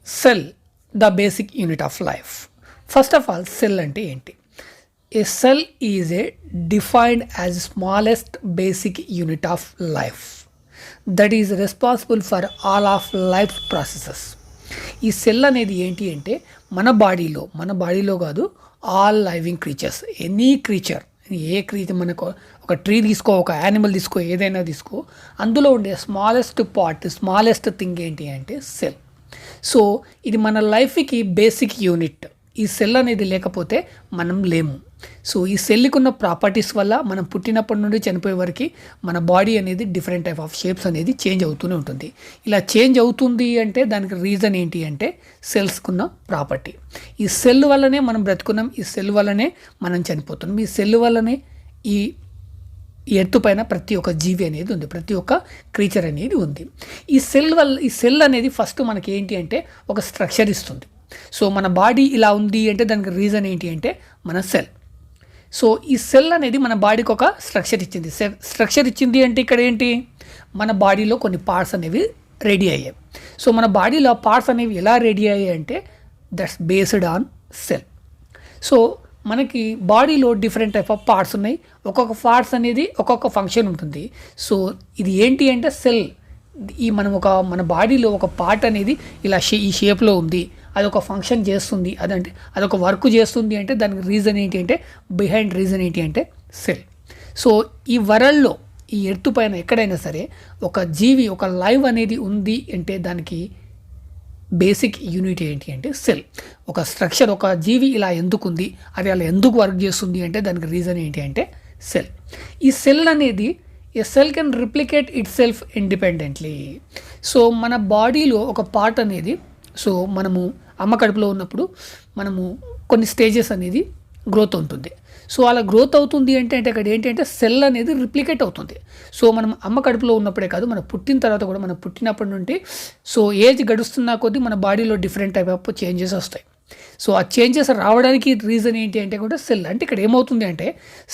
Cell, the basic unit of life. First of all, cell ante enti? A cell is a defined as smallest basic unit of life that is responsible for all of life's processes. ఈ cell అనేది ఏంటి అంటే మన బాడీలో కాదు, all living creatures, any creature, a creature, మనకు ఒక tree తీసుకో, ఒక యానిమల్ తీసుకో, ఏదైనా తీసుకో, అందులో ఉండే స్మాలెస్ట్ థింగ్ ఏంటి అంటే సెల్. సో ఇది మన లైఫ్కి బేసిక్ యూనిట్. ఈ సెల్ అనేది లేకపోతే మనం లేము. సో ఈ సెల్కి ఉన్న ప్రాపర్టీస్ వల్ల మనం పుట్టినప్పటి నుండి చనిపోయే వరకు మన బాడీ అనేది డిఫరెంట్ టైప్ ఆఫ్ షేప్స్ అనేది చేంజ్ అవుతూనే ఉంటుంది. ఇలా చేంజ్ అవుతుంది అంటే దానికి రీజన్ ఏంటి అంటే సెల్స్కున్న ప్రాపర్టీ. ఈ సెల్ వల్లనే మనం బ్రతుకున్నాం, ఈ సెల్ వల్లనే మనం చనిపోతున్నాం, ఈ సెల్ వల్లనే ఈ ఎర్త్ పైన ప్రతి ఒక్క జీవి అనేది ఉంది, ప్రతి ఒక్క క్రీచర్ అనేది ఉంది. ఈ సెల్ అనేది ఫస్ట్ మనకి ఏంటి అంటే ఒక స్ట్రక్చర్ ఇస్తుంది. సో మన బాడీ ఇలా ఉంది అంటే దానికి రీజన్ ఏంటి అంటే మన సెల్. సో ఈ సెల్ అనేది మన బాడీకి ఒక స్ట్రక్చర్ ఇచ్చింది. స్ట్రక్చర్ ఇచ్చింది అంటే ఇక్కడ ఏంటి, మన బాడీలో కొన్ని పార్ట్స్ అనేవి రెడీ అయ్యాయి. సో మన బాడీలో పార్ట్స్ అనేవి ఎలా రెడీ అయ్యాయి అంటే that's based on cell. So మనకి బాడీలో డిఫరెంట్ టైప్ ఆఫ్ పార్ట్స్ ఉన్నాయి, ఒక్కొక్క పార్ట్స్ అనేది ఒక్కొక్క ఫంక్షన్ ఉంటుంది. సో ఇది ఏంటి అంటే సెల్. మన బాడీలో ఒక పార్ట్ అనేది ఇలా ఈ షేప్లో ఉంది, అది ఒక ఫంక్షన్ చేస్తుంది, అదొక వర్క్ చేస్తుంది అంటే దానికి రీజన్ ఏంటి అంటే రీజన్ ఏంటి అంటే సెల్. సో ఈ వరల్డ్లో, ఈ ఎర్త్ పైన ఎక్కడైనా సరే ఒక జీవి, ఒక లైవ్ అనేది ఉంది అంటే దానికి బేసిక్ యూనిట్ ఏంటి అంటే సెల్. ఒక స్ట్రక్చర్, ఒక జీవి ఇలా ఎందుకు ఉంది, అది అలా ఎందుకు వర్క్ చేస్తుంది అంటే దానికి రీజన్ ఏంటి అంటే సెల్. ఈ సెల్ అనేది, a cell can replicate itself independently. So మన బాడీలో ఒక పార్ట్ అనేది, సో మనము అమ్మ కడుపులో ఉన్నప్పుడు మనము కొన్ని స్టేజెస్ అనేది గ్రోత్ ఉంటుంది. సో అలా గ్రోత్ అవుతుంది అంటే అక్కడ ఏంటి అంటే సెల్ అనేది రిప్లికేట్ అవుతుంది. సో మనం అమ్మ కడుపులో ఉన్నప్పుడే కాదు, మనం పుట్టిన తర్వాత కూడా, మనం పుట్టినప్పటి నుండి సో ఏజ్ గడుస్తున్న కొద్దీ మన బాడీలో డిఫరెంట్ టైప్ ఆఫ్ చేంజెస్ వస్తాయి. సో ఆ చేంజెస్ రావడానికి రీజన్ ఏంటి అంటే కూడా సెల్. అంటే ఇక్కడ ఏమవుతుంది అంటే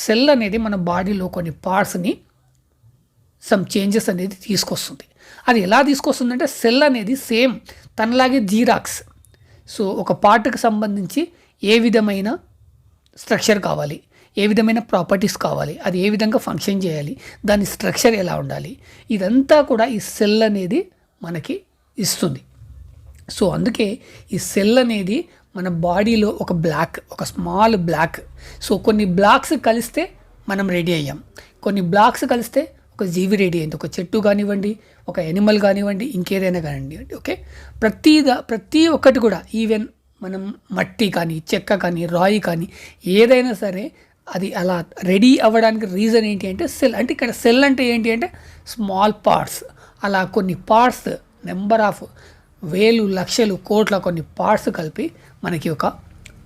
సెల్ అనేది మన బాడీలో కొన్ని పార్ట్స్ని సమ్ చేంజెస్ అనేది తీసుకొస్తుంది. అది ఎలా తీసుకొస్తుందంటే సెల్ అనేది సేమ్ తనలాగే జీరాక్స్. సో ఒక పార్ట్కి సంబంధించి ఏ విధమైన స్ట్రక్చర్ కావాలి, ఏ విధమైన ప్రాపర్టీస్ కావాలి, అది ఏ విధంగా ఫంక్షన్ చేయాలి, దాని స్ట్రక్చర్ ఎలా ఉండాలి, ఇదంతా కూడా ఈ సెల్ అనేది మనకి ఇస్తుంది. సో అందుకే ఈ సెల్ అనేది మన బాడీలో ఒక స్మాల్ బ్లాక్. సో కొన్ని బ్లాక్స్ కలిస్తే మనం రెడీ అయ్యాం, కొన్ని బ్లాక్స్ కలిస్తే ఒక జీవి రెడీ అయింది. ఒక చెట్టు కానివ్వండి, ఒక యానిమల్ కానివ్వండి, ఇంకేదైనా కానివ్వండి. ఓకే, ప్రతి ఒక్కటి కూడా, ఈవెన్ మనం మట్టి కానీ, చెక్క కానీ, రాయి కానీ, ఏదైనా సరే అది అలా రెడీ అవ్వడానికి రీజన్ ఏంటి అంటే సెల్. అంటే ఇక్కడ సెల్ అంటే ఏంటి అంటే స్మాల్ పార్ట్స్. అలా కొన్ని పార్ట్స్, నెంబర్ ఆఫ్ వేలు, లక్షలు, కోట్ల కొన్ని పార్ట్స్ కలిపి మనకి ఒక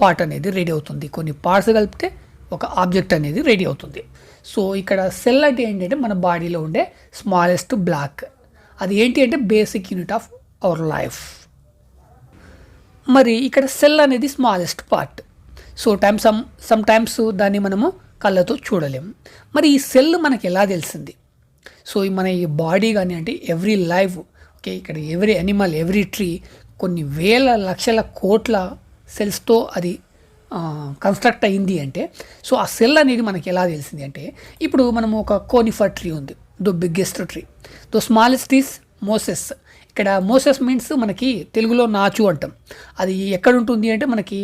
పార్ట్ అనేది రెడీ అవుతుంది. కొన్ని పార్ట్స్ కలిపితే ఒక ఆబ్జెక్ట్ అనేది రెడీ అవుతుంది. సో ఇక్కడ సెల్ అంటే ఏంటంటే మన బాడీలో ఉండే స్మాలెస్ట్ బ్లాక్. అది ఏంటి అంటే basic unit of our life. మరి ఇక్కడ సెల్ అనేది smallest part. So some times దాన్ని మనము కళ్ళతో చూడలేము. మరి ఈ సెల్ మనకి ఎలా తెలిసింది? సో మన ఈ బాడీ కానీ, అంటే ఎవ్రీ లైఫ్, ఓకే, ఇక్కడ ఎవ్రీ యానిమల్, ఎవ్రీ ట్రీ కొన్ని వేల లక్షల కోట్ల సెల్స్తో అది కన్స్ట్రక్ట్ అయింది అంటే, సో ఆ సెల్ అనేది మనకి ఎలా తెలిసింది అంటే, ఇప్పుడు మనము ఒక కోనిఫర్ ట్రీ ఉంది, though biggest tree, though smallest is mosses. ఇక్కడ మోసెస్ మీన్స్ మనకి తెలుగులో నాచు అంటాం. అది ఎక్కడ ఉంటుంది అంటే మనకి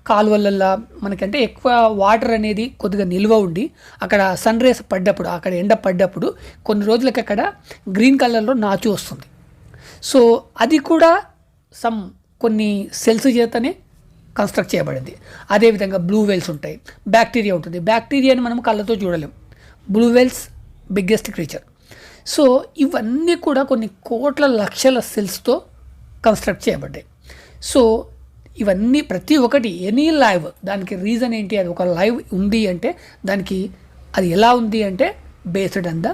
కాలువలల్లో, మనకంటే ఎక్కువ వాటర్ అనేది కొద్దిగా నిల్వ ఉండి అక్కడ సన్ రేస్ పడ్డప్పుడు, అక్కడ ఎండ పడ్డప్పుడు కొన్ని రోజులకి అక్కడ గ్రీన్ కలర్లో నాచు వస్తుంది. సో అది కూడా కొన్ని సెల్స్ చేతనే కన్స్ట్రక్ట్ చేయబడింది. అదేవిధంగా బ్లూ వెల్స్ ఉంటాయి, బ్యాక్టీరియా ఉంటుంది. బ్యాక్టీరియాని మనం కళ్ళతో చూడలేం, blue whales biggest creature. So ఇవన్నీ కూడా కొన్ని కోట్ల లక్షల సెల్స్తో కన్స్ట్రక్ట్ చేయబడ్డాయి. సో ఇవన్నీ ప్రతి ఒక్కటి, ఎనీ లైవ్, దానికి రీజన్ ఏంటి, అది ఒక లైవ్ ఉంది అంటే దానికి అది ఎలా ఉంది అంటే బేస్డ్ ఆన్ ద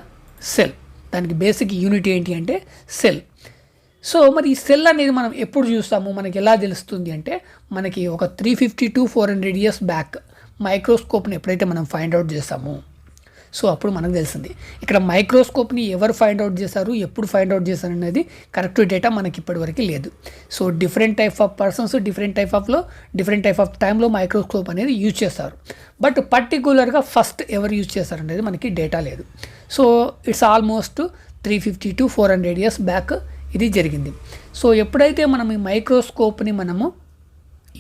సెల్. దానికి బేసిక్ యూనిట్ ఏంటి అంటే సెల్. సో మరి ఈ సెల్ అనేది మనం ఎప్పుడు చూస్తాము, మనకి ఎలా తెలుస్తుంది అంటే మనకి ఒక 350 to 400 years బ్యాక్ మైక్రోస్కోప్ని ఎప్పుడైతే మనం ఫైండ్ అవుట్ చేస్తామో, సో అప్పుడు మనకు తెలిసింది ఇక్కడ మైక్రోస్కోప్ని ఎవరు ఫైండ్ అవుట్ చేశారు, ఎప్పుడు ఫైండ్ అవుట్ చేశారు అనేది కరెక్ట్ డేటా మనకి ఇప్పటివరకు లేదు. So different type of persons different type of టైంలో మైక్రోస్కోప్ అనేది యూజ్ చేస్తారు. బట్ పర్టికులర్గా ఫస్ట్ ఎవరు యూజ్ చేస్తారు అనేది మనకి డేటా లేదు. So it's almost 350 to 400 years back ఇది జరిగింది. సో ఎప్పుడైతే మనం ఈ మైక్రోస్కోప్ని మనము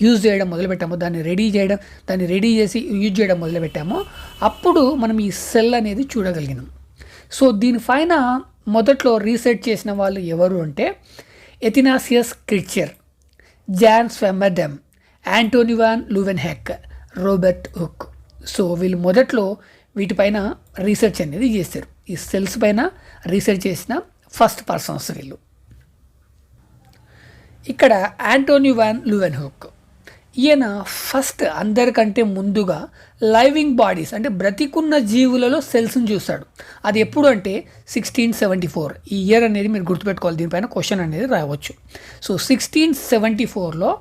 యూజ్ చేయడం మొదలుపెట్టామో, దాన్ని రెడీ చేసి యూజ్ చేయడం మొదలుపెట్టామో అప్పుడు మనం ఈ సెల్ అనేది చూడగలిగినాం. సో దీనిపైన మొదట్లో రీసెర్చ్ చేసిన వాళ్ళు ఎవరు అంటే Athanasius Kircher, Jan Swammerdam, Antonie van Leeuwenhoek, Robert Hooke. So వీళ్ళు మొదట్లో వీటిపైన రీసెర్చ్ అనేది చేశారు. ఈ సెల్స్ పైన రీసెర్చ్ చేసిన ఫస్ట్ పర్సన్స్ వీళ్ళు. ఇక్కడ యాంటోనీ వాన్ లూవెన్హుక్ ఈయన ఫస్ట్ అందరికంటే ముందుగా లైవింగ్ బాడీస్ అంటే బ్రతికున్న జీవులలో సెల్స్ని చూస్తాడు. అది ఎప్పుడు అంటే 1674. ఈ ఇయర్ అనేది మీరు గుర్తుపెట్టుకోవాలి, దీనిపైన క్వశ్చన్ అనేది రావచ్చు. సో 1674లో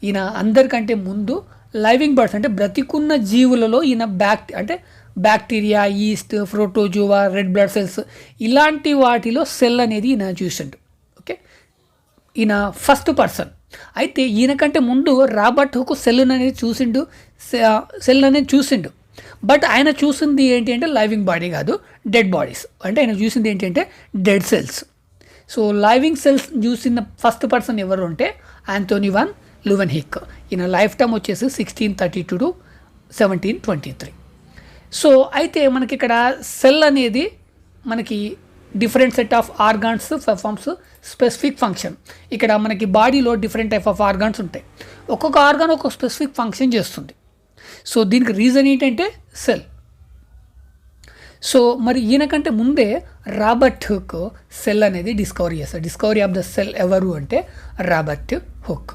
ఈయన అందరికంటే ముందు లైవింగ్ బర్డ్స్ అంటే బ్రతికున్న జీవులలో ఈయన bacteria, east, protozoa, red blood cells ఇలాంటి వాటిలో సెల్ అనేది ఈయన చూసిండు. ఓకే, ఈయన ఫస్ట్ పర్సన్. అయితే ఈయనకంటే ముందు రాబర్ట్ హుక్ సెల్ అనేది చూసిండు. బట్ ఆయన చూసింది ఏంటి అంటే లైవింగ్ బాడీ కాదు, డెడ్ బాడీస్. అంటే ఆయన చూసింది ఏంటి అంటే dead cells. So living cells చూసిన ఫస్ట్ పర్సన్ ఎవరు అంటే యాంటోనీ వాన్ లూవెన్హుక్. ఈయన లైఫ్ టైమ్ వచ్చేసి 1632 to 1723. సో అయితే మనకి ఇక్కడ సెల్ అనేది మనకి different set of organs performs specific function. ఇక్కడ మనకి బాడీలో డిఫరెంట్ టైప్ ఆఫ్ ఆర్గాన్స్ ఉంటాయి. ఒక్కొక్క ఆర్గాన్ ఒక స్పెసిఫిక్ ఫంక్షన్ చేస్తుంది. సో దీనికి రీజన్ ఏంటంటే సెల్. సో మరి ఈయనకంటే ముందే రాబర్ట్ హుక్ సెల్ అనేది డిస్కవరీ చేస్తారు. డిస్కవరీ ఆఫ్ ద సెల్ ఎవరు అంటే రాబర్ట్ హుక్.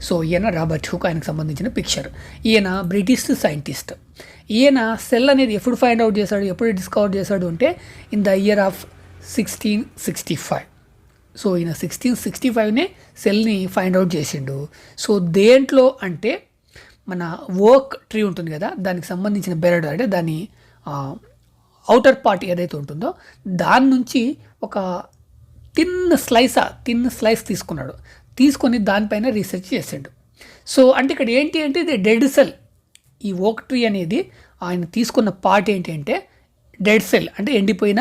సో ఈయన రాబర్ట్ హుక్, ఆయనకు సంబంధించిన పిక్చర్. ఈయన బ్రిటిష్ సైంటిస్ట్. ఈయన సెల్ అనేది ఎప్పుడు ఫైండ్ అవుట్ చేశాడు, ఎప్పుడు డిస్కవర్ చేశాడు అంటే in the year of 1665. So ఈయన 1665నే సెల్ని ఫైండ్ అవుట్ చేసిండు. సో దేంట్లో అంటే మన ఓక్ ట్రీ ఉంటుంది కదా, దానికి సంబంధించిన బెరడ్ అంటే దాని అవుటర్ పార్ట్ ఏదైతే ఉంటుందో దాని నుంచి ఒక థిన్ స్లైస్ తీసుకొని దానిపైన రీసెర్చ్ చేసిండు. సో అంటే ఇక్కడ ఏంటి అంటే ఇది డెడ్ సెల్. ఈ ఓక్ ట్రీ అనేది ఆయన తీసుకున్న పార్ట్ ఏంటి అంటే డెడ్ సెల్ అంటే ఎండిపోయిన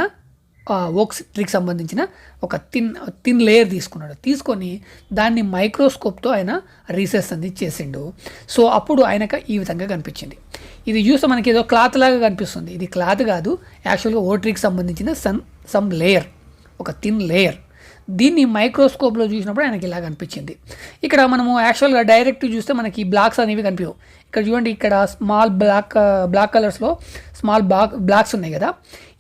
ఓక్ ట్రీకి సంబంధించిన ఒక థిన్ లేయర్ తీసుకొని దాన్ని మైక్రోస్కోప్తో ఆయన రీసెర్చ్ అనేది చేసిండు. సో అప్పుడు ఆయనకు ఈ విధంగా కనిపించింది. ఇది చూస్తే మనకి ఏదో క్లాత్ లాగా కనిపిస్తుంది. ఇది క్లాత్ కాదు, యాక్చువల్గా ఓక్ ట్రీకి సంబంధించిన సమ్ లేయర్, ఒక థిన్ లేయర్. దీన్ని మైక్రోస్కోప్లో చూసినప్పుడు ఆయనకి ఇలా కనిపించింది. ఇక్కడ మనము యాక్చువల్గా డైరెక్ట్ చూస్తే మనకి బ్లాక్స్ అనేవి కనిపించవు. ఇక్కడ చూడండి, ఇక్కడ స్మాల్ బ్లాక్ కలర్స్లో స్మాల్ బ్లాక్స్ ఉన్నాయి కదా,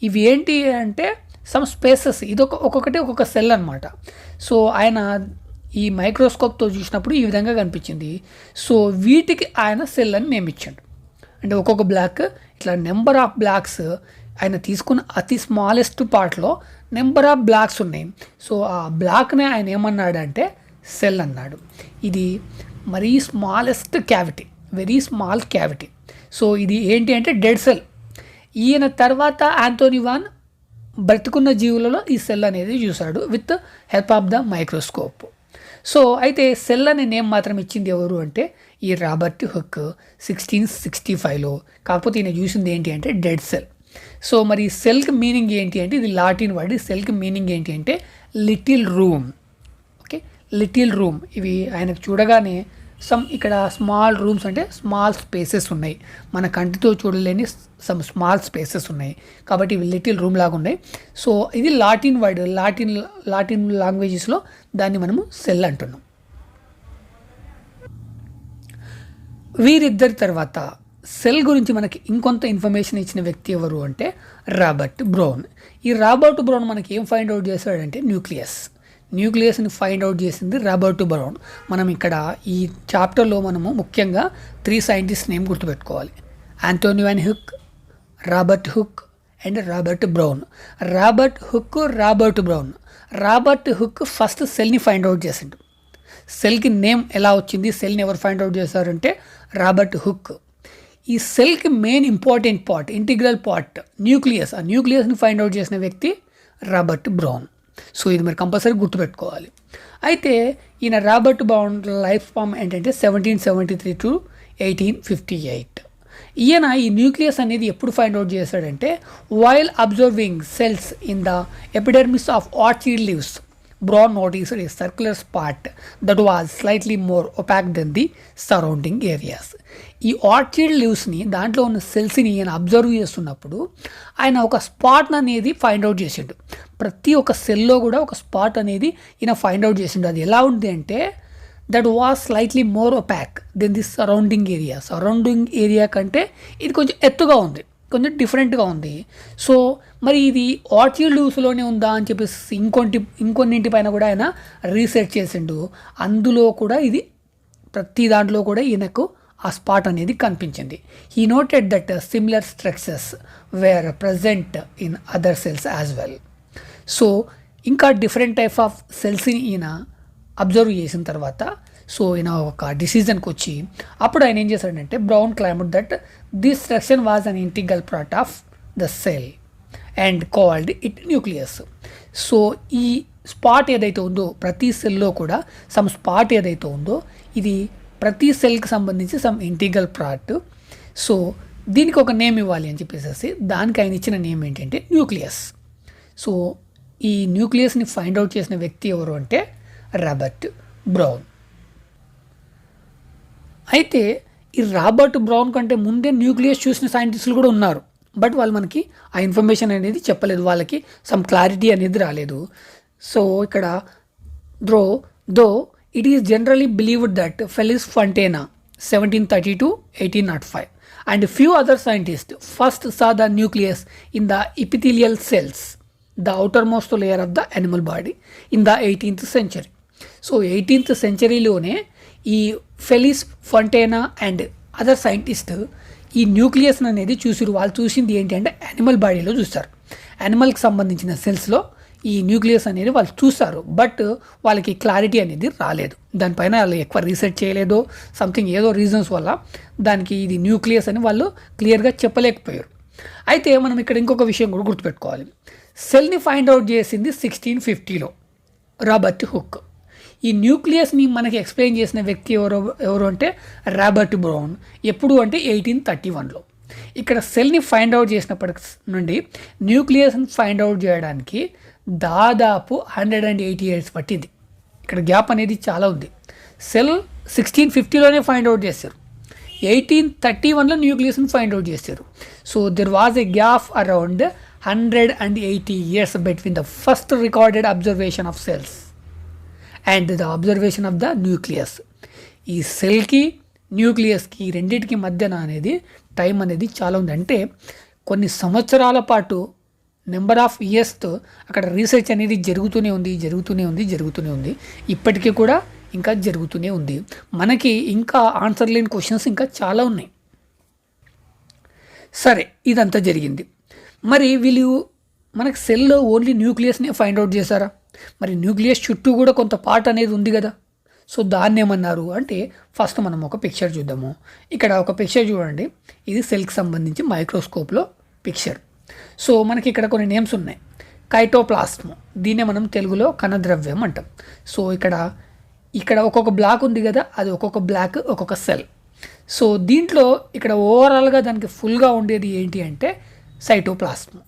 ఇవి ఏంటి అంటే సమ్ స్పేసెస్. ఇది ఒక్కొక్కటి ఒక్కొక్క సెల్ అనమాట. సో ఆయన ఈ మైక్రోస్కోప్తో చూసినప్పుడు ఈ విధంగా కనిపించింది. సో వీటికి ఆయన సెల్ అని నేమ్ ఇచ్చాడు. అంటే ఒక్కొక్క బ్లాక్ ఇట్లా నెంబర్ ఆఫ్ బ్లాక్స్ ఆయన తీసుకున్న అతి స్మాలెస్ట్ పార్ట్లో నెంబర్ ఆఫ్ బ్లాక్స్ ఉన్నాయి. సో ఆ బ్లాక్నే ఆయన ఏమన్నాడంటే సెల్ అన్నాడు. ఇది మరీ smallest cavity, very small cavity. So ఇది ఏంటి అంటే డెడ్ సెల్. ఈయన తర్వాత యాంటోనీ వాన్ బ్రతుకున్న జీవులలో ఈ సెల్ అనేది చూశాడు with help of the microscope. So అయితే సెల్ అనే నేమ్ మాత్రం ఇచ్చింది ఎవరు అంటే ఈ రాబర్ట్ హుక్ 1665లో. కాకపోతే ఈయన చూసింది ఏంటి అంటే డెడ్ సెల్. సో మరి సెల్కి మీనింగ్ ఏంటి అంటే ఇది లాటిన్ వర్డ్. సెల్కి మీనింగ్ ఏంటి అంటే little room. Okay, little room. ఇవి ఆయనకు చూడగానే ఇక్కడ స్మాల్ రూమ్స్ అంటే స్మాల్ స్పేసెస్ ఉన్నాయి, మన కంటితో చూడలేని స్మాల్ స్పేసెస్ ఉన్నాయి, కాబట్టి ఇవి లిటిల్ రూమ్ లాగా ఉన్నాయి. సో ఇది లాటిన్ వర్డ్. లాటిన్ లాంగ్వేజెస్లో దాన్ని మనము సెల్ అంటున్నాం. వీరిద్దరి తర్వాత సెల్ గురించి మనకి ఇంకొంత ఇన్ఫర్మేషన్ ఇచ్చిన వ్యక్తి ఎవరు అంటే రాబర్ట్ బ్రౌన్. ఈ రాబర్ట్ బ్రౌన్ మనకి ఏం ఫైండ్ అవుట్ చేశాడంటే న్యూక్లియస్ని ఫైండ్ అవుట్ చేసింది రాబర్ట్ బ్రౌన్. మనం ఇక్కడ ఈ చాప్టర్లో మనము ముఖ్యంగా 3 సైంటిస్ట్ నేమ్ గుర్తుపెట్టుకోవాలి: Antonie van Hooke, Robert Hooke and Robert Brown. Robert Hooke first సెల్ని ఫైండ్ అవుట్ చేసిండు. సెల్కి నేమ్ ఎలా వచ్చింది, సెల్ని ఎవరు ఫైండ్ అవుట్ చేశారంటే రాబర్ట్ హుక్. ఈ సెల్కి main important part, integral part nucleus. ఆ న్యూక్లియస్ని ఫైండ్ అవుట్ చేసిన వ్యక్తి రాబర్ట్ బ్రౌన్. సో ఇది మీరు కంపల్సరీ గుర్తుపెట్టుకోవాలి. అయితే ఈయన రాబర్ట్ బ్రౌన్ లైఫ్ ఫామ్ ఏంటంటే 1773 to 1858. ఈయన ఈ న్యూక్లియస్ అనేది ఎప్పుడు ఫైండ్ అవుట్ చేశాడంటే while observing cells in the epidermis of orchid leaves, Braun noticed a circular spot that was slightly more opaque than the surrounding areas. ఈ orchid లీవ్స్ని, దాంట్లో ఉన్న సెల్స్ని ఈయన అబ్జర్వ్ చేస్తున్నప్పుడు ఆయన ఒక స్పాట్ అనేది ఫైండ్ అవుట్ చేసిండు. ప్రతి ఒక్క సెల్లో కూడా ఒక స్పాట్ అనేది ఈయన ఫైండ్ అవుట్ చేసిండు. అది ఎలా ఉంది అంటే that was slightly more opaque than the surrounding area. Surrounding area కంటే ఇది కొంచెం ఎత్తుగా ఉంది, కొంచెం డిఫరెంట్గా ఉంది. సో మరి ఇది ఆర్చిడ్ లీవ్స్లోనే ఉందా అని చెప్పేసి ఇంకొన్నింటి పైన కూడా ఆయన రీసెర్చ్ చేసిండు. అందులో కూడా ఇది ప్రతి దాంట్లో కూడా ఈయనకు ఆ స్పాట్ అనేది కనిపించింది. He noted that similar structures were present in other cells as well. So ఇంకా డిఫరెంట్ టైప్ ఆఫ్ సెల్స్ని ఈయన అబ్జర్వ్ చేసిన తర్వాత సో ఈయన ఒక డిసిజన్కి వచ్చి అప్పుడు ఆయన ఏం చేశాడంటే brown claimed that this structure was an integral part of the cell and called it nucleus. So ఈ స్పాట్ ఏదైతే ఉందో ప్రతి సెల్లో కూడా సమ్ స్పాట్ ఏదైతే ఉందో ఇది ప్రతి సెల్కి సంబంధించి సమ్ ఇంటిగ్రల్ పార్ట్. సో దీనికి ఒక నేమ్ ఇవ్వాలి అని చెప్పేసి దానికి ఆయన ఇచ్చిన నేమ్ ఏంటంటే న్యూక్లియస్. సో ఈ న్యూక్లియస్ని ఫైండ్ అవుట్ చేసిన వ్యక్తి ఎవరు అంటే రాబర్ట్ బ్రౌన్. అయితే ఈ రాబర్ట్ బ్రౌన్ కంటే ముందే న్యూక్లియస్ చూసిన సైంటిస్టులు కూడా ఉన్నారు. బట్ వాళ్ళు మనకి ఆ ఇన్ఫర్మేషన్ అనేది చెప్పలేదు, వాళ్ళకి సమ్ క్లారిటీ అనేది రాలేదు. సో ఇక్కడ though it is generally believed that Felice Fontana 1730 to 1805 and few other scientists first saw the nucleus in the epithelial cells, the outermost layer of the animal body, in the 18th century. So 18th సెంచరీలోనే ఈ ఫెలిస్ ఫంటేనా and other scientist ఈ nucleus అనేది చూసారు. వాళ్ళు చూసింది ఏంటి అంటే animal బాడీలో చూస్తారు. యానిమల్కి సంబంధించిన సెల్స్లో ఈ న్యూక్లియస్ అనేది వాళ్ళు చూస్తారు. బట్ వాళ్ళకి క్లారిటీ అనేది రాలేదు. దానిపైన వాళ్ళు ఎక్కువ రీసెర్చ్ చేయలేదు. సంథింగ్ ఏదో రీజన్స్ వల్ల దానికి ఇది న్యూక్లియస్ అని వాళ్ళు క్లియర్గా చెప్పలేకపోయారు. అయితే మనం ఇక్కడ ఇంకొక విషయం కూడా గుర్తుపెట్టుకోవాలి. సెల్ని ఫైండ్ అవుట్ చేసింది 1650లో రాబర్ట్ హుక్. ఈ న్యూక్లియస్ని మనకి ఎక్స్ప్లెయిన్ చేసిన వ్యక్తి ఎవరు అంటే రాబర్ట్ బ్రౌన్. ఎప్పుడు అంటే 1831లో. ఇక్కడ సెల్ని ఫైండ్ అవుట్ చేసినప్పటి నుండి న్యూక్లియస్ని ఫైండ్ అవుట్ చేయడానికి దాదాపు 180 years పట్టింది. ఇక్కడ గ్యాప్ అనేది చాలా ఉంది. సెల్ 1650లోనే ఫైండ్ అవుట్ చేశారు, 1831లో న్యూక్లియస్ని ఫైండ్ అవుట్ చేశారు. So there was a gap around 180 years between the first recorded observation of cells and the observation of the nucleus. ఈ సెల్కి న్యూక్లియస్కి రెండింటికి మధ్యన అనేది టైం అనేది చాలా ఉంది. అంటే కొన్ని సంవత్సరాల పాటు నెంబర్ ఆఫ్ ఇయర్స్తో అక్కడ రీసెర్చ్ అనేది జరుగుతూనే ఉంది. ఇప్పటికీ కూడా ఇంకా జరుగుతూనే ఉంది. మనకి ఇంకా ఆన్సర్ లేని క్వశ్చన్స్ ఇంకా చాలా ఉన్నాయి. సరే, ఇదంతా జరిగింది. మరి వీళ్ళు మనకు సెల్లో ఓన్లీ న్యూక్లియస్ని ఫైండ్ అవుట్ చేశారా? మరి న్యూక్లియస్ చుట్టూ కూడా కొంత పార్ట్ అనేది ఉంది కదా. సో దాన్ని ఏమన్నారు అంటే ఫస్ట్ మనం ఒక పిక్చర్ చూద్దాము. ఇక్కడ ఒక పిక్చర్ చూడండి. ఇది సెల్కి సంబంధించి మైక్రోస్కోప్లో పిక్చర్. సో మనకి ఇక్కడ కొన్ని నేమ్స్ ఉన్నాయి. కైటోప్లాస్మ్, దీన్నే మనం తెలుగులో కణద్రవ్యం అంటాం. సో ఇక్కడ ఒక్కొక్క బ్లాక్ ఉంది కదా, అది ఒక్కొక్క బ్లాక్ ఒక్కొక్క సెల్. సో దీంట్లో ఇక్కడ ఓవరాల్గా దానికి ఫుల్గా ఉండేది ఏంటి అంటే సైటోప్లాస్మ్.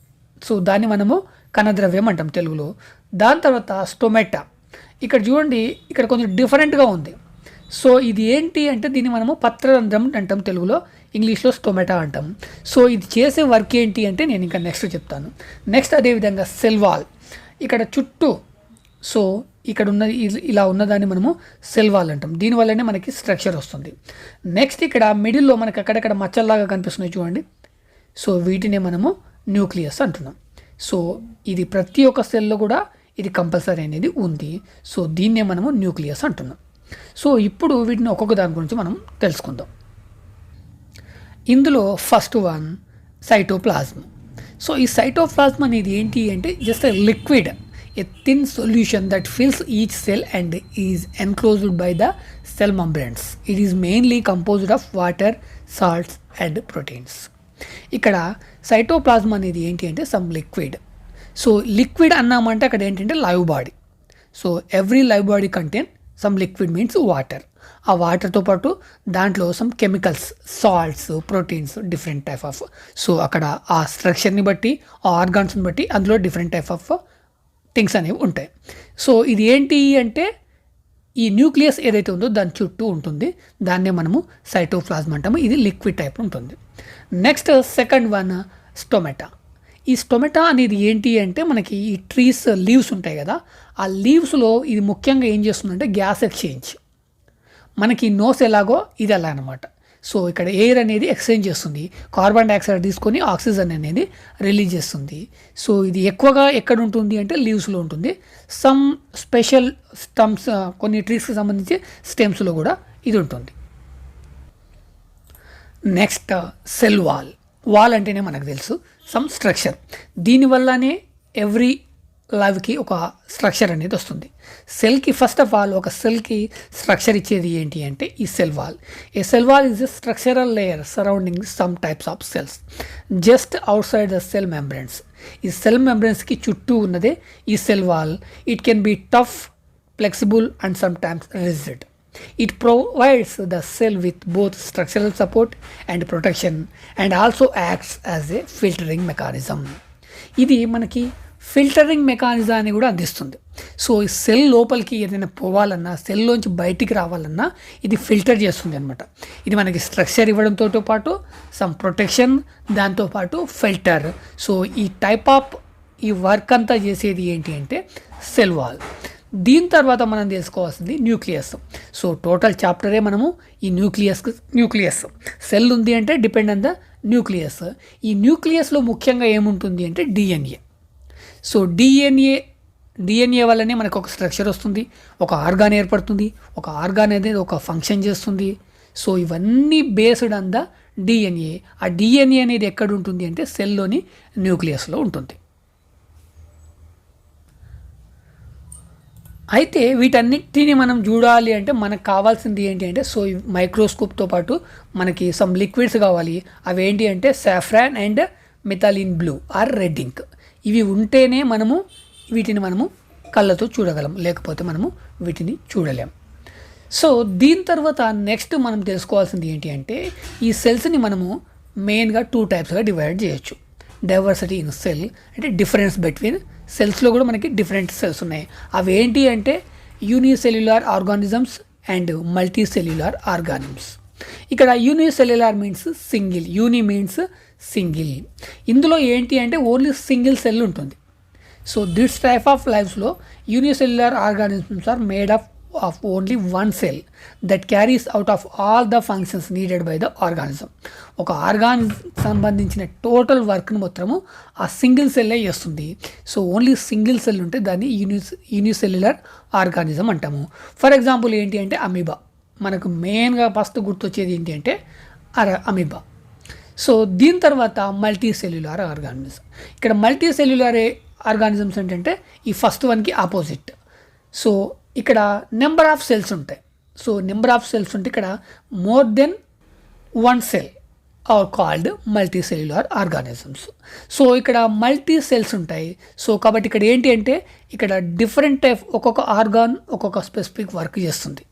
సో దాన్ని మనము కణద్రవ్యం అంటాం తెలుగులో. దాని తర్వాత స్టొమాటా. ఇక్కడ చూడండి, ఇక్కడ కొంచెం డిఫరెంట్గా ఉంది. సో ఇది ఏంటి అంటే దీన్ని మనము పత్రరంధ్రం అంటాం తెలుగులో, ఇంగ్లీష్లో స్టొమాటా అంటాం. సో ఇది చేసే వర్క్ ఏంటి అంటే నేను ఇంకా నెక్స్ట్ చెప్తాను. నెక్స్ట్ అదేవిధంగా సెల్ వాల్. ఇక్కడ చుట్టూ సో ఇక్కడ ఉన్న ఇలా ఉన్నదాన్ని మనము సెల్ వాల్ అంటాం. దీనివల్లనే మనకి స్ట్రక్చర్ వస్తుంది. నెక్స్ట్ ఇక్కడ మిడిల్లో మనకి అక్కడక్కడ మచ్చల్లాగా కనిపిస్తున్నాయి చూడండి. సో వీటినే మనము న్యూక్లియస్ అంటున్నాం. సో ఇది ప్రతి ఒక్క సెల్లో కూడా ఇది కంపల్సరీ అనేది ఉంది. సో దీన్నే మనము న్యూక్లియస్ అంటున్నాం. సో ఇప్పుడు వీటిని ఒక్కొక్క దాని గురించి మనం తెలుసుకుందాం. ఇందులో ఫస్ట్ వన్ సైటోప్లాజ్మ్. సో ఈ సైటోప్లాజ్మ్ అనేది ఏంటి అంటే just liquid a thin solution that fills each cell and is enclosed by the cell membranes. It is mainly composed of water, salts and proteins. ఇక్కడ సైటోప్లాజం అనేది ఏంటి అంటే సమ్ లిక్విడ్. సో లిక్విడ్ అన్నామంటే అక్కడ ఏంటంటే live body. So every live body contain some liquid means water. ఆ వాటర్తో పాటు దాంట్లో some chemicals, salts, proteins, different type of. So అక్కడ ఆ స్ట్రక్చర్ని బట్టి, ఆ ఆర్గాన్స్ని బట్టి అందులో డిఫరెంట్ టైప్ ఆఫ్ థింగ్స్ అనేవి ఉంటాయి. సో ఇది ఏంటి అంటే ఈ న్యూక్లియస్ ఏదైతే ఉందో దాని చుట్టూ ఉంటుంది, దాన్నే మనము సైటోప్లాజం అంటాము. ఇది లిక్విడ్ టైప్ ఉంటుంది. Next second one stomata. ఈ స్టొమాటా అనేది ఏంటి అంటే మనకి ఈ ట్రీస్ లీవ్స్ ఉంటాయి కదా, ఆ లీవ్స్లో ఇది ముఖ్యంగా ఏం చేస్తుందంటే గ్యాస్ ఎక్స్చేంజ్. మనకి నోస్ ఎలాగో ఇది అలా అనమాట. సో ఇక్కడ ఎయిర్ అనేది ఎక్స్చేంజ్ చేస్తుంది, కార్బన్ డైఆక్సైడ్ తీసుకొని ఆక్సిజన్ అనేది రిలీజ్ చేస్తుంది. సో ఇది ఎక్కువగా ఎక్కడ ఉంటుంది అంటే లీవ్స్లో ఉంటుంది. సమ్ స్పెషల్ స్టమ్స్, కొన్ని ట్రీస్కి సంబంధించి స్టెమ్స్లో కూడా ఇది ఉంటుంది. Next cell wall. వాల్ అంటేనే మనకు తెలుసు సమ్ స్ట్రక్చర్. దీనివల్లనే ఎవ్రీ లైవ్కి ఒక స్ట్రక్చర్ అనేది వస్తుంది. సెల్కి ఫస్ట్ ఆఫ్ ఆల్ ఒక సెల్కి స్ట్రక్చర్ ఇచ్చేది ఏంటి అంటే ఈ cell wall. A cell wall is a structural layer surrounding some types of cells just out side the cell membranes. ఈ సెల్ మెంబ్రెన్స్కి చుట్టూ ఉన్నదే ఈ cell wall. It can be tough, flexible and some times rigid. It provides the cell with both structural support and protection and also acts as a filtering mechanism. ఇది మనకి filtering మెకానిజాన్ని కూడా అందిస్తుంది. So ఈ cell లోపలికి ఏదైనా పోవాలన్నా, సెల్లోంచి బయటికి రావాలన్నా ఇది ఫిల్టర్ చేస్తుంది అనమాట. ఇది మనకి స్ట్రక్చర్ ఇవ్వడంతో పాటు సమ్ ప్రొటెక్షన్, దాంతోపాటు ఫిల్టర్. సో ఈ టైప్ ఆఫ్ ఈ వర్క్ అంతా చేసేది ఏంటి అంటే సెల్ వాల్. దీని తర్వాత మనం తెలుసుకోవాల్సింది న్యూక్లియస్. సో టోటల్ చాప్టరే మనము ఈ న్యూక్లియస్ సెల్ ఉంది అంటే డిపెండ్ ఆన్ ద న్యూక్లియస్. ఈ న్యూక్లియస్లో ముఖ్యంగా ఏముంటుంది అంటే డిఎన్ఏ. సో డిఎన్ఏ వల్లనే మనకు ఒక స్ట్రక్చర్ వస్తుంది, ఒక ఆర్గాన్ ఏర్పడుతుంది, ఒక ఆర్గాన్ అనేది ఒక ఫంక్షన్ చేస్తుంది. సో ఇవన్నీ బేస్డ్ ఆన్ ద డిఎన్ఏ. ఆ డిఎన్ఏ అనేది ఎక్కడ ఉంటుంది అంటే సెల్లోని న్యూక్లియస్లో ఉంటుంది. అయితే వీటన్నిటిని మనం చూడాలి అంటే మనకు కావాల్సింది ఏంటి అంటే సో మైక్రోస్కోప్తో పాటు మనకి సమ్ లిక్విడ్స్ కావాలి. అవి ఏంటి అంటే saffron and methylene blue or red ink. ఇవి ఉంటేనే వీటిని మనము కళ్ళతో చూడగలం, లేకపోతే మనము వీటిని చూడలేం. సో దీని తర్వాత నెక్స్ట్ మనం తెలుసుకోవాల్సింది ఏంటి అంటే ఈ సెల్స్ని మనము మెయిన్గా 2 టైప్స్గా డివైడ్ చేయొచ్చు. డైవర్సిటీ ఇన్ సెల్ అంటే డిఫరెన్స్ బిట్వీన్ సెల్స్లో కూడా మనకి డిఫరెంట్ సెల్స్ ఉన్నాయి. అవి ఏంటి అంటే unicellular organisms and multicellular organisms. ఇక్కడ unicellular means single, uni means single. ఇందులో ఏంటి అంటే ఓన్లీ సింగిల్ సెల్ ఉంటుంది. సో దిస్ టైప్ ఆఫ్ లైఫ్స్లో unicellular organisms are made of only one cell that carries out of all the functions needed by the organism. ఒక organism సంబంధించిన total వర్క్ను మొత్తము ఆ సింగిల్ సెల్లే చేస్తుంది. సో ఓన్లీ సింగిల్ సెల్ ఉంటే దాన్ని యూనిసెల్యులర్ ఆర్గానిజం అంటాము. ఫర్ ఎగ్జాంపుల్ ఏంటి అంటే అమీబా. మనకు మెయిన్గా ఫస్ట్ గుర్తొచ్చేది ఏంటి అంటే అమీబా. సో దీని తర్వాత మల్టీ సెల్యులార్ ఆర్గానిజం. ఇక్కడ మల్టీ సెల్యులార్ ఆర్గానిజమ్స్ ఏంటంటే ఈ ఫస్ట్ వన్కి ఆపోజిట్. సో ఇక్కడ నెంబర్ ఆఫ్ సెల్స్ ఉంటాయి. సో నెంబర్ ఆఫ్ సెల్స్ ఉంటే ఇక్కడ more than 1 cell are called multicellular organisms. So ఇక్కడ మల్టీ సెల్స్ ఉంటాయి. సో కాబట్టి ఇక్కడ ఏంటి అంటే ఇక్కడ డిఫరెంట్ టైప్ ఒక్కొక్క ఆర్గాన్ ఒక్కొక్క స్పెసిఫిక్ వర్క్ చేస్తుంది.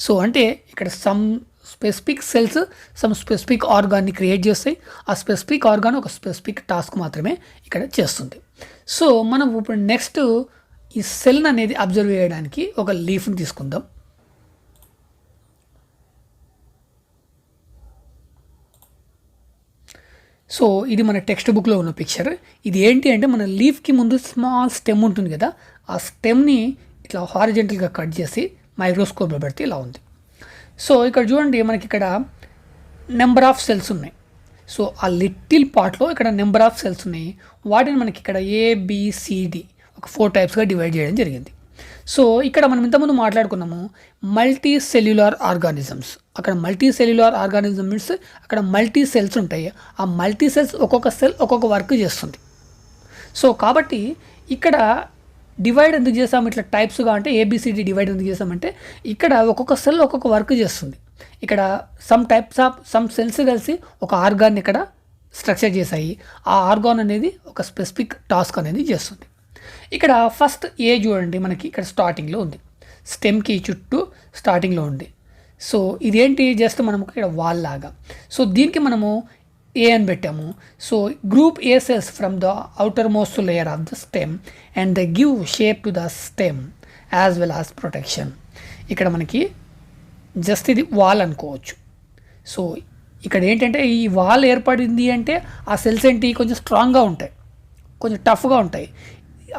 సో అంటే ఇక్కడ some specific cells some specific ఆర్గాన్ని క్రియేట్ చేస్తాయి. ఆ స్పెసిఫిక్ ఆర్గాన్ ఒక స్పెసిఫిక్ టాస్క్ మాత్రమే ఇక్కడ చేస్తుంది. సో మనం ఇప్పుడు నెక్స్ట్ ఈ సెల్ అనేది అబ్జర్వ్ చేయడానికి ఒక లీఫ్ని తీసుకుందాం. సో ఇది మన టెక్స్ట్ బుక్లో ఉన్న పిక్చర్. ఇది ఏంటి అంటే మన లీఫ్కి ముందు స్మాల్ స్టెమ్ ఉంటుంది కదా, ఆ స్టెమ్ని ఇట్లా హారిజెంటల్గా కట్ చేసి మైక్రోస్కోప్లో పెడితే ఇలా ఉంది. సో ఇక్కడ చూడండి మనకి ఇక్కడ నెంబర్ ఆఫ్ సెల్స్ ఉన్నాయి. సో ఆ లిటిల్ పార్ట్లో ఇక్కడ నెంబర్ ఆఫ్ సెల్స్ ఉన్నాయి. వాటిని మనకి ఇక్కడ ABCD ఒక 4 టైప్స్గా డివైడ్ చేయడం జరిగింది. సో ఇక్కడ మనం ఇంతకుముందు మాట్లాడుకున్నాము మల్టీ సెల్యులార్ ఆర్గానిజమ్స్. అక్కడ మల్టీ సెల్యులార్ ఆర్గానిజం మీన్స్ అక్కడ మల్టీ సెల్స్ ఉంటాయి. ఆ మల్టీ సెల్స్ ఒక్కొక్క సెల్ ఒక్కొక్క వర్క్ చేస్తుంది. సో కాబట్టి ఇక్కడ డివైడ్ ఎందుకు చేస్తాం ఇట్లా టైప్స్గా అంటే ఏబిసిడి డివైడ్ ఎందుకు చేస్తామంటే ఇక్కడ ఒక్కొక్క సెల్ ఒక్కొక్క వర్క్ చేస్తుంది. ఇక్కడ సమ్ సెల్స్ కలిసి ఒక ఆర్గాన్ ఇక్కడ స్ట్రక్చర్ చేశాయి. ఆ ఆర్గాన్ అనేది ఒక స్పెసిఫిక్ టాస్క్ అనేది చేస్తుంది. ఇక్కడ ఫస్ట్ ఏ చూడండి, మనకి ఇక్కడ స్టార్టింగ్లో ఉంది, స్టెమ్కి చుట్టూ స్టార్టింగ్లో ఉంది. సో ఇదేంటి, జస్ట్ మనము ఇక్కడ వాల్ లాగా. సో దీనికి మనము ఏ అని పెట్టాము. So group A cells from the outer most layer of the stem and the give shape to the stem as well as protection. ఇక్కడ మనకి జస్ట్ ఇది వాల్ అనుకోవచ్చు. సో ఇక్కడ ఏంటంటే ఈ వాల్ ఏర్పడింది అంటే ఆ సెల్స్ ఏంటి, కొంచెం స్ట్రాంగ్గా ఉంటాయి, కొంచెం టఫ్గా ఉంటాయి.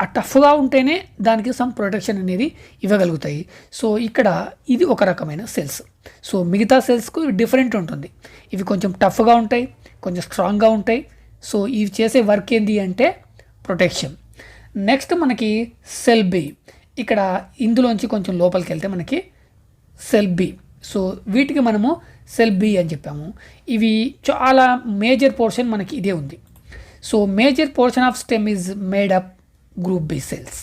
ఆ టఫ్గా ఉంటేనే దానికి సమ్ ప్రొటెక్షన్ అనేది ఇవ్వగలుగుతాయి. సో ఇక్కడ ఇది ఒక రకమైన సెల్స్. సో మిగతా సెల్స్కు డిఫరెంట్ ఉంటుంది. ఇవి కొంచెం టఫ్గా ఉంటాయి, కొంచెం స్ట్రాంగ్గా ఉంటాయి. సో ఇవి చేసే వర్క్ ఏంటి అంటే ప్రొటెక్షన్. నెక్స్ట్ మనకి సెల్ బి. ఇక్కడ ఇందులోంచి కొంచెం లోపలికి వెళ్తే మనకి సెల్ బి. సో వీటికి మనము సెల్ బి అని చెప్పాము. ఇవి చాలా మేజర్ పోర్షన్ మనకి ఇదే ఉంది. So major portion of stem is made up group B cells.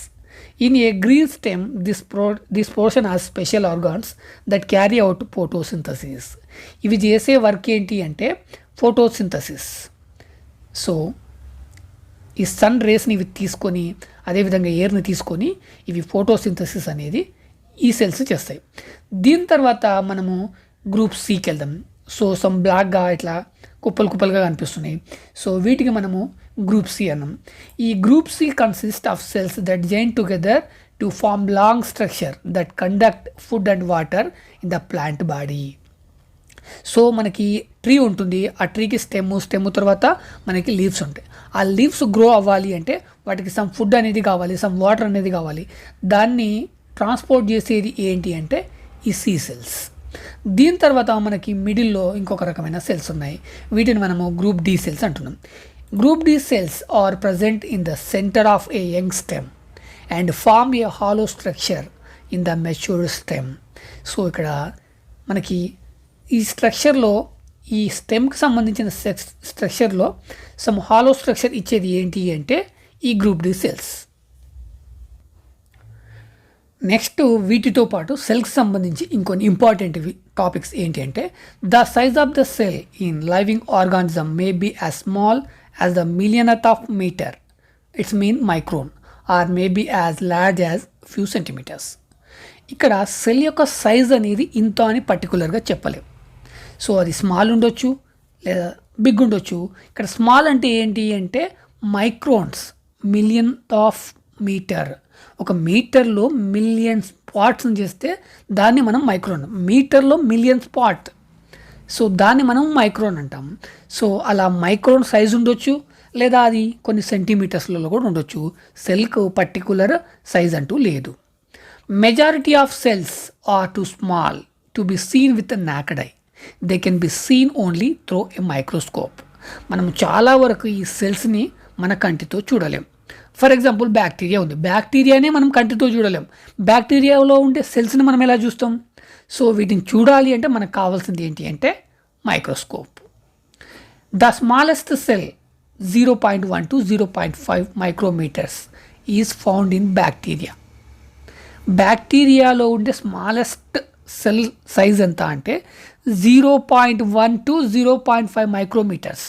In a green stem, this portion has special organs that carry out photosynthesis. ఇవి చేసే వర్క్ ఏంటి అంటే ఫోటోసింథసిస్. సో ఈ సన్ రేస్ని ఇవి తీసుకొని అదేవిధంగా ఎయిర్ని తీసుకొని ఇవి ఫోటోసింథసిస్ అనేది ఈ సెల్స్ చేస్తాయి. దీని తర్వాత మనము గ్రూప్ సికి వెళ్దాం. సో సమ్ బ్లాక్గా ఇట్లా కుప్పలుగా కనిపిస్తున్నాయి. సో వీటికి మనము గ్రూప్ సి అన్నాం. ఈ group C consist of cells that join together to form long structure that conduct food and water in the plant body. So మనకి ట్రీ ఉంటుంది, ఆ ట్రీకి స్టెమ్ తర్వాత మనకి లీవ్స్ ఉంటాయి. ఆ లీవ్స్ గ్రో అవ్వాలి అంటే వాటికి సమ్ ఫుడ్ అనేది కావాలి, సమ్ వాటర్ అనేది కావాలి. దాన్ని ట్రాన్స్పోర్ట్ చేసేది ఏంటి అంటే ఈ సి సెల్స్. దీని తర్వాత మనకి మిడిల్లో ఇంకొక రకమైన సెల్స్ ఉన్నాయి. వీటిని మనము గ్రూప్ డి సెల్స్ అంటున్నాం. Group D cells are present in the centre of a young stem and form a hollow structure in the matured stem. So ఇక్కడ మనకి ఈ స్ట్రక్చర్లో ఈ స్టెమ్కి సంబంధించిన స్ట్రక్చర్లో సమ్ హాలో స్ట్రక్చర్ ఇచ్చేది ఏంటి అంటే ఈ గ్రూప్ డి సెల్స్. నెక్స్ట్ వీటితో పాటు సెల్కి సంబంధించి ఇంకొన్ని ఇంపార్టెంట్ టాపిక్స్ ఏంటి అంటే the size of the cell in living organism may be as small as the millionth of metre, it's mean micron, or may be as large as few centimetres. ఇక్కడ cell యొక్క size అనేది ఇంత అని పర్టికులర్గా చెప్పలేము. So అది small ఉండొచ్చు లేదా బిగ్ ఉండొచ్చు. ఇక్కడ స్మాల్ అంటే ఏంటి అంటే మైక్రోన్స్, మిలియన్ ఆఫ్ మీటర్. ఒక మీటర్లో మిలియన్ స్పాట్స్ని చేస్తే దాన్ని మనం మైక్రోన్, మీటర్లో మిలియన్ స్పాట్, సో దాన్ని మనం మైక్రోన్ అంటాం. సో అలా మైక్రోన్ సైజ్ ఉండొచ్చు లేదా అది కొన్ని సెంటీమీటర్స్లలో కూడా ఉండొచ్చు. సెల్కు పర్టికులర్ సైజ్ అంటూ లేదు. Majority of cells are too small to be seen with naked eye. They can be seen only through a microscope. మనం చాలా వరకు ఈ సెల్స్ని మన కంటితో చూడలేం. ఫర్ ఎగ్జాంపుల్ బ్యాక్టీరియా ఉంది, బ్యాక్టీరియానే మనం కంటితో చూడలేం. బ్యాక్టీరియాలో ఉండే సెల్స్ని మనం ఎలా చూస్తాం? సో వీటిని చూడాలి అంటే మనకు కావాల్సింది ఏంటి అంటే microscope. The smallest cell 0.1 to 0.5 micrometres is found in bacteria. బ్యాక్టీరియాలో ఉండే స్మాలెస్ట్ సెల్ సైజ్ ఎంత అంటే 0.1 to 0.5 మైక్రోమీటర్స్.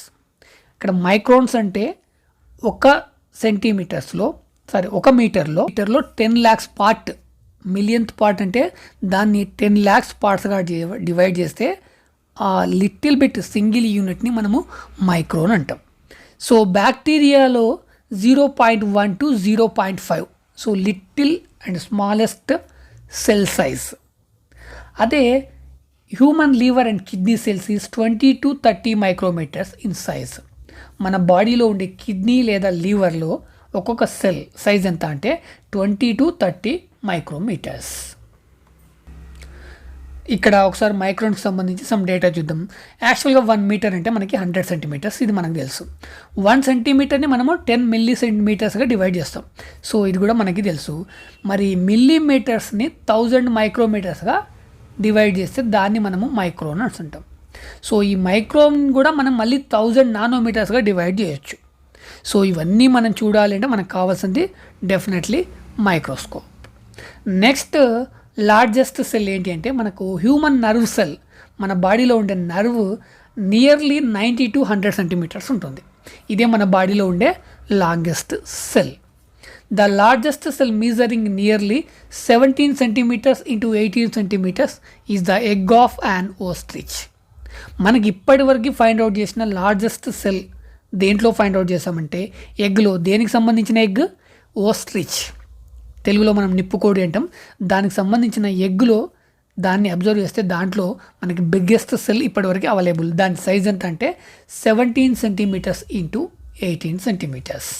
ఇక్కడ మైక్రోన్స్ అంటే ఒక మీటర్లో 10 lakhs పార్ట్, మిలియన్త్ పార్ట్ అంటే దాన్ని 10 lakhs పార్ట్స్గా డివైడ్ చేస్తే ఆ లిటిల్ బిట్ సింగిల్ యూనిట్ని మనము మైక్రోన్ అంటాం. సో బ్యాక్టీరియాలో 0.1 to 0.5, so little and smallest cell size. అదే human liver and kidney cells is 20 to 30 micrometres in size. మన బాడీలో ఉండే కిడ్నీ లేదా లివర్లో ఒక్కొక్క సెల్ సైజ్ ఎంత అంటే 20 to 30 మైక్రోమీటర్స్. ఇక్కడ ఒకసారి మైక్రోన్కి సంబంధించి సమ్ డేటా చూద్దాం. యాక్చువల్గా 1 మీటర్ అంటే మనకి 100 సెంటీమీటర్స్, ఇది మనకు తెలుసు. 1 సెంటీమీటర్ని మనము 10 మిల్లీ సెంటీమీటర్స్గా డివైడ్ చేస్తాం. సో ఇది కూడా మనకి తెలుసు. మరి మిల్లీమీటర్స్ని 1000 మైక్రోమీటర్స్గా డివైడ్ చేస్తే దాన్ని మనము మైక్రోన్ అంటుంటాం. సో ఈ మైక్రోన్ కూడా మనం మళ్ళీ 1000 నానోమీటర్స్గా డివైడ్ చేయొచ్చు. సో ఇవన్నీ మనం చూడాలి అంటే మనకు కావాల్సింది definitely microscope. Next largest cell ఏంటి అంటే మనకు హ్యూమన్ నర్వ్ సెల్. మన బాడీలో ఉండే నర్వ్ నియర్లీ 90 to 100 సెంటీమీటర్స్ ఉంటుంది. ఇదే మన బాడీలో ఉండే longest cell. The largest cell measuring nearly 17 centimetres into 18 centimetres is the egg of an ostrich. మనకి ఇప్పటివరకు ఫైండ్ అవుట్ చేసిన లార్జెస్ట్ సెల్ దేంట్లో ఫైండ్ అవుట్ చేసామంటే ఎగ్లో. దేనికి సంబంధించిన ఎగ్? ఓస్ట్రిచ్. తెలుగులో మనం నిప్పుకోడి అంటాం. దానికి సంబంధించిన ఎగ్లో దాన్ని అబ్జర్వ్ చేస్తే దాంట్లో మనకి బిగ్గెస్ట్ సెల్ ఇప్పటివరకు అవైలబుల్. దాని సైజ్ ఎంత అంటే 17 సెంటీమీటర్స్ ఇంటూ 18 సెంటీమీటర్స్.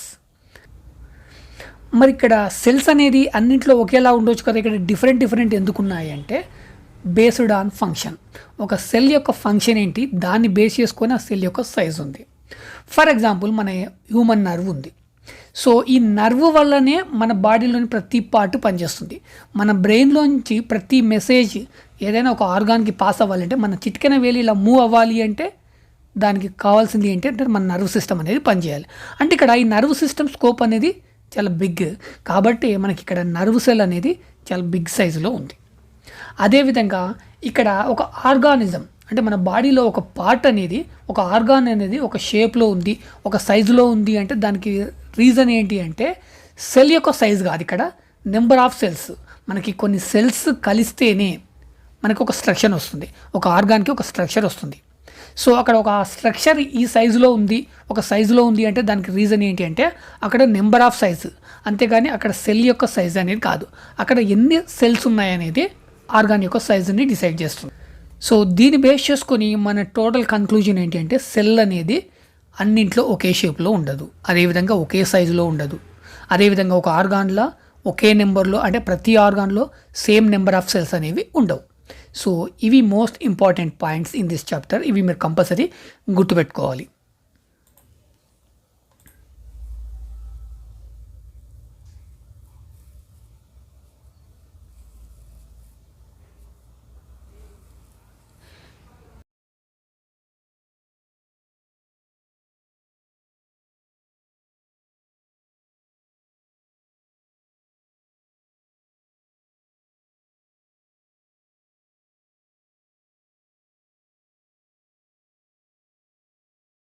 మరి ఇక్కడ సెల్స్ అనేది అన్నింటిలో ఒకేలా ఉండొచ్చు కదా, ఇక్కడ డిఫరెంట్ ఎందుకు ఉన్నాయి అంటే బేస్డ్ ఆన్ ఫంక్షన్. ఒక సెల్ యొక్క ఫంక్షన్ ఏంటి, దాన్ని బేస్ చేసుకొని ఆ సెల్ యొక్క సైజ్ ఉంది. ఫర్ ఎగ్జాంపుల్ మన హ్యూమన్ నర్వ్ ఉంది. సో ఈ నర్వ్ వల్లనే మన బాడీలోని ప్రతి పార్ట్ పనిచేస్తుంది. మన బ్రెయిన్లోంచి ప్రతి మెసేజ్ ఏదైనా ఒక ఆర్గాన్కి పాస్ అవ్వాలంటే మన చిటికెన వేలి ఇలా మూవ్ అవ్వాలి అంటే దానికి కావాల్సింది ఏంటంటే మన నర్వ్ సిస్టమ్ అనేది పనిచేయాలి. అంటే ఇక్కడ ఈ నర్వ్ సిస్టమ్ స్కోప్ అనేది చాలా బిగ్, కాబట్టి మనకి ఇక్కడ నర్వ్ సెల్ అనేది చాలా బిగ్ సైజులో ఉంది. అదేవిధంగా ఇక్కడ ఒక ఆర్గానిజం అంటే మన బాడీలో ఒక పార్ట్ అనేది, ఒక ఆర్గాన్ అనేది ఒక షేప్లో ఉంది, ఒక సైజులో ఉంది అంటే దానికి రీజన్ ఏంటి అంటే సెల్ యొక్క సైజ్ కాదు, ఇక్కడ నెంబర్ ఆఫ్ సెల్స్. మనకి కొన్ని సెల్స్ కలిస్తేనే మనకు ఒక స్ట్రక్చర్ వస్తుంది, ఒక ఆర్గాన్కి ఒక స్ట్రక్చర్ వస్తుంది. సో అక్కడ ఒక స్ట్రక్చర్ ఈ సైజులో ఉంది, ఒక సైజులో ఉంది అంటే దానికి రీజన్ ఏంటి అంటే అక్కడ నెంబర్ ఆఫ్ సైజు, అంతేగాని అక్కడ సెల్ యొక్క సైజ్ అనేది కాదు. అక్కడ ఎన్ని సెల్స్ ఉన్నాయనేది ఆర్గాన్ యొక్క సైజుని డిసైడ్ చేస్తుంది. సో దీన్ని బేస్ చేసుకొని మన టోటల్ కన్క్లూజన్ ఏంటి అంటే సెల్ అనేది అన్నింట్లో ఒకే షేప్లో ఉండదు, అదేవిధంగా ఒకే సైజులో ఉండదు. అదేవిధంగా ఒక ఆర్గాన్లో ఒకే నెంబర్లో అంటే ప్రతి ఆర్గాన్లో సేమ్ నెంబర్ ఆఫ్ సెల్స్ అనేవి ఉండవు. సో ఇవి most important points in this chapter. ఇవి మీరు కంపల్సరీ గుర్తుపెట్టుకోవాలి.